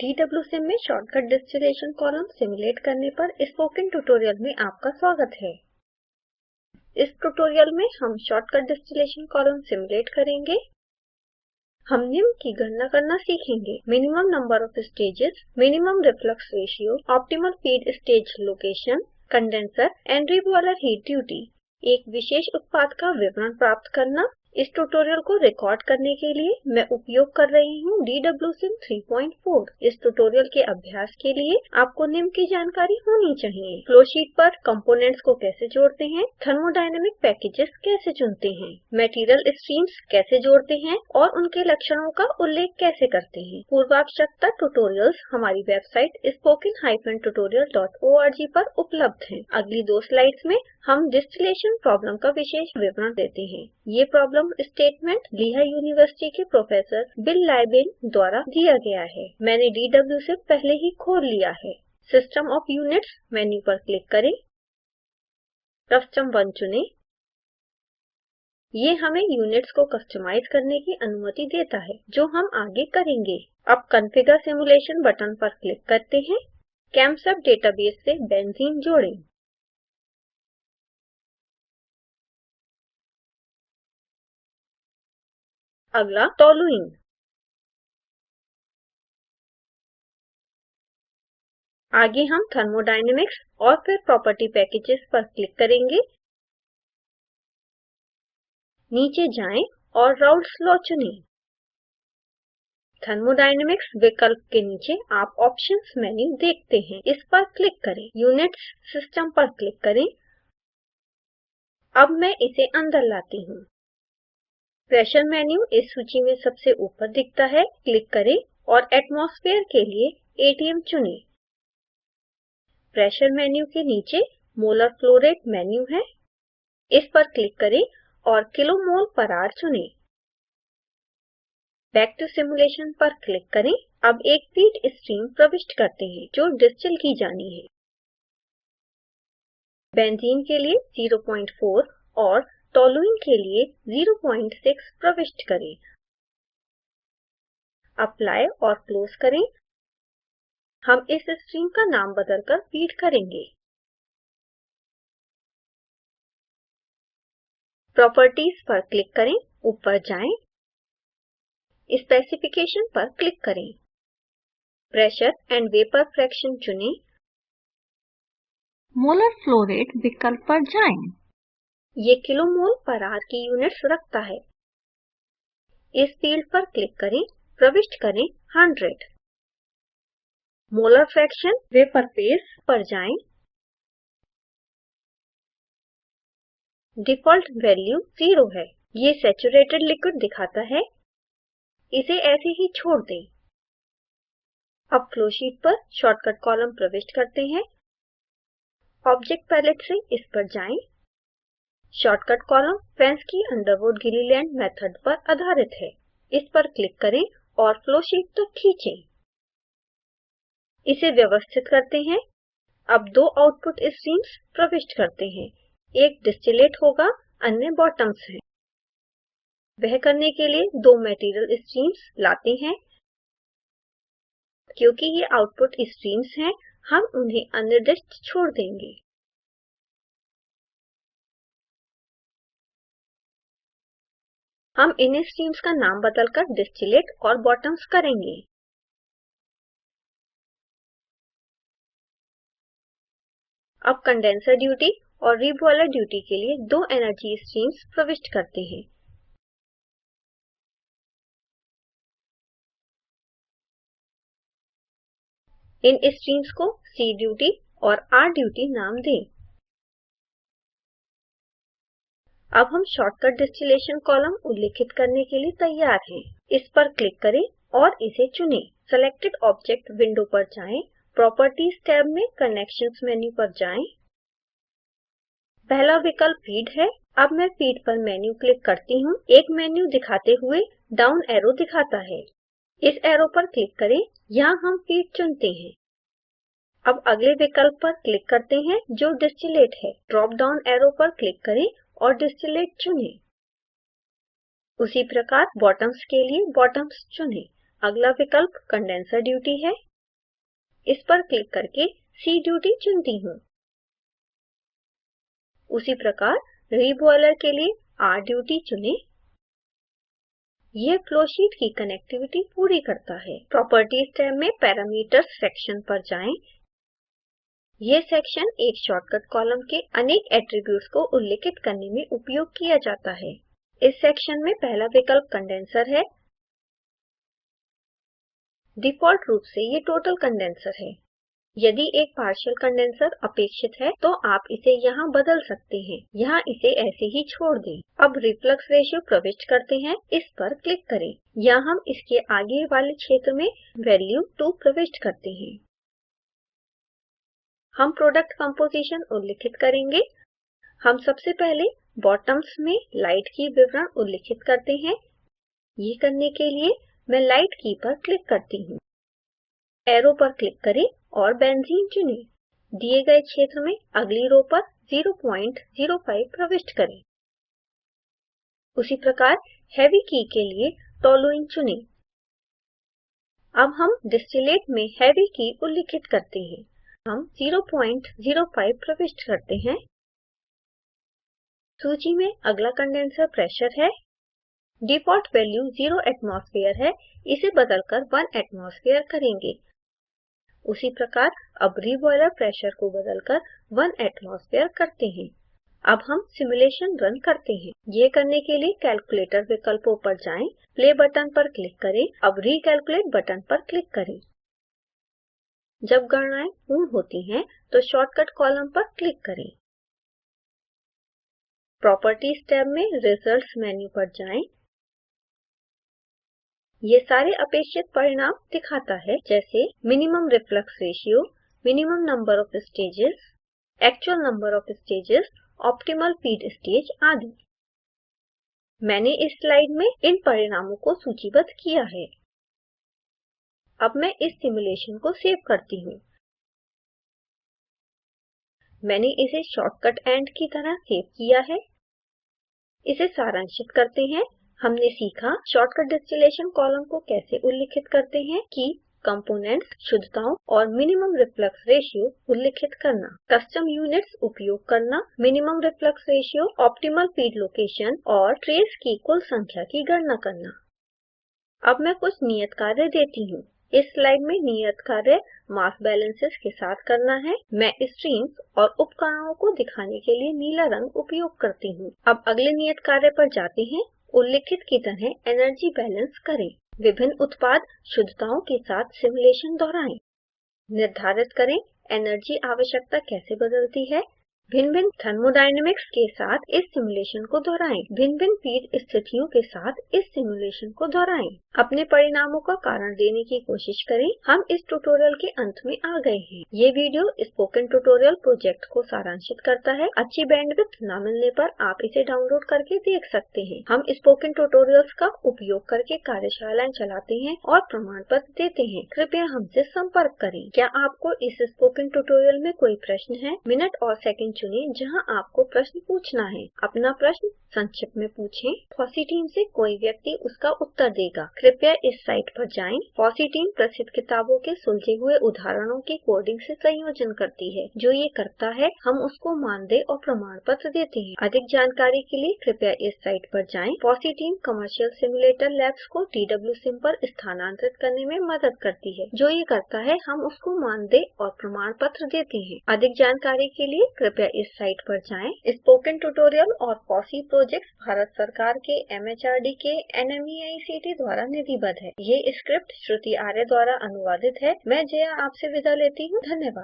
DWSIM में shortcut distillation column simulate करने पर स्पोकन ट्यूटोरियल में आपका स्वागत है। इस ट्यूटोरियल में हम शॉर्टकट डिस्टिलेशन कॉलम सिमुलेट करेंगे। हम निम्न की गणना करना सीखेंगे: minimum number of stages, minimum reflux ratio, optimal feed stage location, condenser and reboiler heat duty, एक विशेष उत्पाद का विवरण प्राप्त करना। इस ट्यूटोरियल को रिकॉर्ड करने के लिए मैं उपयोग कर रही हूँ DWSIM 3.4। इस ट्यूटोरियल के अभ्यास के लिए आपको निम्न की जानकारी होनी चाहिए: फ्लोशीट पर कंपोनेंट्स को कैसे जोड़ते हैं, थर्मोडायनेमिक पैकेजेस कैसे चुनते हैं, मटेरियल स्ट्रीम्स कैसे जोड़ते हैं और उनके लक्षणों का उल्लेख कैसे करते हैं। पूर्वावश्यकता ट्यूटोरियल्स हमारी वेबसाइट spoken-tutorial.org पर उपलब्ध हैं। अगली दो स्लाइड्स में हम डिस्टिलेशन प्रॉब्लम का विशेष विवरण देते हैं। ये प्रॉब्लम स्टेटमेंट लीहा यूनिवर्सिटी के प्रोफेसर बिल लाइबेन द्वारा दिया गया है। मैंने DWSIM पहले ही खोल लिया है। सिस्टम ऑफ यूनिट्स मेन्यू पर क्लिक करें, कस्टम 1 चुनें। ये हमें यूनिट्स को कस्टमाइज करने की अनुमति देता है, जो हम आगे करेंगे। अब कॉन्फ़िगर सिमुलेशन बटन पर क्लिक करते हैं। ChemSub डेटाबेस से बेंजीन जोड़ें। अगला टोलुइन। आगे हम थर्मोडायनेमिक्स और फिर प्रॉपर्टी पैकेजेस पर क्लिक करेंगे। नीचे जाएं और राउल्ट्स लॉ चुनें। थर्मोडायनेमिक्स विकल्प के नीचे आप ऑप्शंस मेन्यू देखते हैं, इस पर क्लिक करें। यूनिट्स सिस्टम पर क्लिक करें। अब मैं इसे अंदर लाती हूँ। प्रेशर मेन्यू इस सूची में सबसे ऊपर दिखता है, क्लिक करें और एटमॉस्फेयर के लिए ATM चुनें। प्रेशर मेन्यू के नीचे मोलर फ्लो रेट मेन्यू है, इस पर क्लिक करें और किलोमोल पर आवर चुनें। बैक टू सिमुलेशन पर क्लिक करें। अब एक फीड स्ट्रीम प्रविष्ट करते हैं जो डिस्टिल की जानी है। बेंजीन के लिए 0.4 और टोलुइन के लिए 0.6 प्रविष्ट करें। अप्लाई और क्लोज करें। हम इस स्ट्रीम का नाम बदलकर फीड करेंगे। प्रॉपर्टीज पर क्लिक करें, ऊपर जाएं, स्पेसिफिकेशन पर क्लिक करें। प्रेशर एंड वेपर फ्रैक्शन चुनें। मोलर फ्लो रेट विकल्प पर जाएं। ये किलोमोल पर आवर की यूनिट्स रखता है। इस फील्ड पर क्लिक करें, प्रविष्ट करें 100। मोलर फ्रैक्शन वेपर फेज पर जाएं। डिफॉल्ट वैल्यू 0 है। ये सैचुरेटेड लिक्विड दिखाता है, इसे ऐसे ही छोड़ दें। अब फ्लोशीट पर शॉर्टकट कॉलम प्रविष्ट करते हैं। ऑब्जेक्ट पैलेट से इस पर जाएं। शॉर्टकट कॉलम फेंस्की अंडरवुड गिलीलैंड मेथड पर आधारित है, इस पर क्लिक करें और फ्लोशीट तक खींचें। इसे व्यवस्थित करते हैं। अब दो आउटपुट स्ट्रीम्स प्रविष्ट करते हैं, एक डिस्टिलेट होगा, अन्य बॉटम्स है। वह करने के लिए दो मटेरियल स्ट्रीम्स लाते हैं। क्योंकि ये आउटपुट स्ट्रीम्स हैं, हम उन्हें अनिर्दिष्ट छोड़ देंगे। हम इन स्ट्रीम्स का नाम बदलकर डिस्टिलेट और बॉटम्स करेंगे। अब कंडेंसर ड्यूटी और रीबॉयलर ड्यूटी के लिए दो एनर्जी स्ट्रीम्स प्रविष्ट करते हैं। इन स्ट्रीम्स को C ड्यूटी और R ड्यूटी नाम दें। अब हम शॉर्टकट डिस्टिलेशन कॉलम उल्लिखित करने के लिए तैयार हैं। इस पर क्लिक करें और इसे चुनें। सेलेक्टेड ऑब्जेक्ट विंडो पर जाएं, प्रॉपर्टीज टैब में कनेक्शंस मेन्यू पर जाएं। पहला विकल्प फीड है। अब मैं फीड पर मेन्यू क्लिक करती हूँ। एक मेन्यू दिखाते हुए डाउन एरो दिखाता है, इस एरो पर क्लिक करें, यहाँ हम फीड चुनते हैं। अब अगले विकल्प पर क्लिक करते हैं जो डिस्टिलेट है। ड्रॉप डाउन एरो पर क्लिक करें और डिस्टिलेट चुनें। उसी प्रकार बॉटम्स के लिए बॉटम्स चुनें। अगला विकल्प कंडेंसर ड्यूटी है। इस पर क्लिक करके सी ड्यूटी चुनती हूँ। उसी प्रकार रीबॉयलर के लिए आर ड्यूटी चुनें। यह फ्लोशीट की कनेक्टिविटी पूरी करता है। प्रॉपर्टीज टैब में पैरामीटर्स सेक्शन पर जाएं। यह सेक्शन एक शॉर्टकट कॉलम के अनेक एट्रीब्यूट्स को उल्लिखित करने में उपयोग किया जाता है। इस सेक्शन में पहला विकल्प कंडेंसर है। डिफ़ॉल्ट रूप से ये टोटल कंडेंसर है। यदि एक पार्शियल कंडेंसर अपेक्षित है तो आप इसे यहाँ बदल सकते हैं। यहाँ इसे ऐसे ही छोड़ दें। अब रिफ्लक्स रेशियो प्रविष्ट करते हैं, इस पर क्लिक करें। यहाँ हम इसके आगे वाले क्षेत्र में वैल्यू 2 प्रविष्ट करते हैं। हम प्रोडक्ट कंपोजिशन उल्लिखित करेंगे। हम सबसे पहले बॉटम्स में लाइट की विवरण उल्लिखित करते हैं। ये करने के लिए मैं लाइट की पर क्लिक करती हूँ। एरो पर क्लिक करें और बेंजीन चुनें। दिए गए क्षेत्र में अगली रो पर 0.05 प्रविष्ट करें। उसी प्रकार हेवी की के लिए टोलुइन चुनें। अब हम डिस्टिलेट में हेवी की उल्लिखित करते हैं। हम 0.05 प्रविष्ट करते हैं। सूची में अगला कंडेंसर प्रेशर है। डिफ़ॉल्ट वैल्यू 0 एटमॉस्फेयर है, इसे बदलकर 1 एटमॉस्फेयर करेंगे। उसी प्रकार अब रीबॉयलर प्रेशर को बदलकर 1 एटमॉस्फेयर करते हैं। अब हम सिमुलेशन रन करते हैं। ये करने के लिए कैलकुलेटर विकल्पों पर जाएं, प्ले बटन पर क्लिक करें। अब रीकैलकुलेट बटन पर क्लिक करें। जब गणनाएं पूर्ण होती हैं तो शॉर्टकट कॉलम पर क्लिक करें। प्रॉपर्टीज टैब में रिजल्ट्स मेन्यू पर जाएं। ये सारे अपेक्षित परिणाम दिखाता है, जैसे minimum reflux ratio, minimum number of stages, actual number of stages, optimal feed stage आदि। मैंने इस स्लाइड में इन परिणामों को सूचीबद्ध किया है। अब मैं इस सिमुलेशन को सेव करती हूँ। मैंने इसे शॉर्टकट एंड की तरह सेव किया है। इसे सारांशित करते हैं। हमने सीखा शॉर्टकट डिस्टिलेशन कॉलम को कैसे उल्लिखित करते हैं कि कंपोनेंट्स, शुद्धताओं और मिनिमम रिफ्लक्स रेशियो उल्लिखित करना, कस्टम यूनिट्स उपयोग करना, minimum reflux ratio, optimal feed location और ट्रेस की कुल संख्या की गणना करना। अब मैं कुछ नियत कार्य देती हूँ। इस स्लाइड में नियत कार्य मास बैलेंसेस के साथ करना है। मैं स्ट्रीम्स और उपकरणों को दिखाने के लिए नीला रंग उपयोग करती हूँ। अब अगले नियत कार्य पर जाते हैं। उल्लिखित की तरह एनर्जी बैलेंस करें। विभिन्न उत्पाद शुद्धताओं के साथ सिमुलेशन दोहराएं। निर्धारित करें एनर्जी आवश्यकता कैसे बदलती है। भिन्न-भिन्न थर्मोडायनेमिक्स के साथ इस सिमुलेशन को दोहराएं। भिन्न-भिन्न फीड स्थितियों के साथ इस सिमुलेशन को दोहराएं। अपने परिणामों का कारण देने की कोशिश करें। हम इस ट्यूटोरियल के अंत में आ गए हैं। ये वीडियो स्पोकन ट्यूटोरियल प्रोजेक्ट को सारांशित करता है। अच्छी बैंडविड्थ न मिलने पर आप इसे डाउनलोड करके देख सकते हैं। हम स्पोकन ट्यूटोरियल्स का उपयोग करके कार्यशालाएं चलाते हैं और प्रमाण पत्र देते हैं। कृपया हमसे संपर्क करें। क्या आपको इस स्पोकन ट्यूटोरियल में कोई प्रश्न है? मिनट और सेकंड चुनें जहां आपको प्रश्न पूछना है। अपना प्रश्न संक्षिप्त में पूछें। फॉसी टीम से कोई व्यक्ति उसका उत्तर देगा। कृपया इस साइट पर जाएं। फॉसी टीम प्रसिद्ध किताबों के सुलझे हुए उदाहरणों के कोडिंग से संयोजन करती है। जो ये करता है हम उसको मानदेय और प्रमाण पत्र देते हैं। अधिक जानकारी के लिए कृपया इस साइट पर जाएं। फॉसी टीम कमर्शियल सिमुलेटर लैब्स को TWSIM पर स्थानांतरित करने में मदद करती है। जो ये करता है हम उसको मानदेय और प्रमाण पत्र देते हैं। अधिक जानकारी के लिए कृपया इस साइट पर जाएं। स्पोकन ट्यूटोरियल और फॉसी प्रोजेक्ट भारत सरकार के MHRD के NMEICT द्वारा निधिबद्ध है। ये स्क्रिप्ट श्रुति आर्य द्वारा अनुवादित है। मैं जया आपसे विदा लेती हूँ। धन्यवाद।